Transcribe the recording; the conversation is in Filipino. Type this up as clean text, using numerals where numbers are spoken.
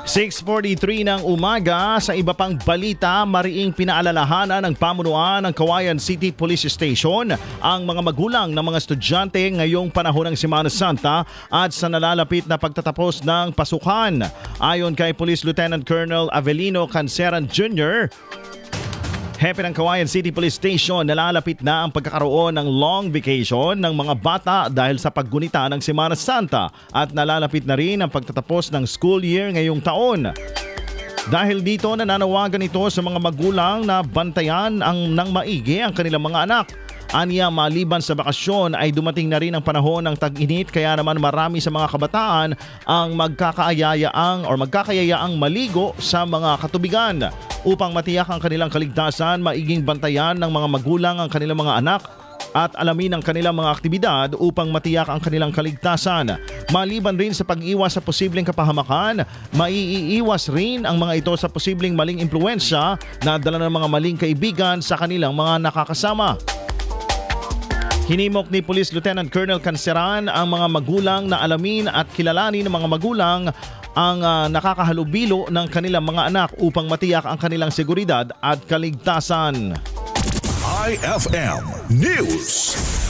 6:43 ng umaga. Sa iba pang balita, mariing pinaalalahanan ng pamunuan ng Cauayan City Police Station ang mga magulang ng mga estudyante ngayong panahon ng Semana Santa at sa nalalapit na pagtatapos ng pasukan. Ayon kay Police Lieutenant Colonel Avelino Canceran Jr., Hepe ng Cauayan City Police Station, nalalapit na ang pagkakaroon ng long vacation ng mga bata dahil sa paggunita ng Semana Santa at nalalapit na rin ang pagtatapos ng school year ngayong taon. Dahil dito, nananawagan ito sa mga magulang na bantayan ng maigi ang kanilang mga anak. Aniya, maliban sa bakasyon ay dumating na rin ang panahon ng tag-init, kaya naman marami sa mga kabataan ang magkakayayaang maligo sa mga katubigan. Upang matiyak ang kanilang kaligtasan, maiging bantayan ng mga magulang ang kanilang mga anak at alamin ang kanilang mga aktibidad upang matiyak ang kanilang kaligtasan. Maliban rin sa pag-iwas sa posibleng kapahamakan, maiiwas rin ang mga ito sa posibleng maling impluensya na dala ng mga maling kaibigan sa kanilang mga nakakasama. Hinimok ni Police Lieutenant Colonel Canceran ang mga magulang na alamin at kilalanin ng mga magulang ang nakakahalubilo ng kanilang mga anak upang matiyak ang kanilang seguridad at kaligtasan. IFM News.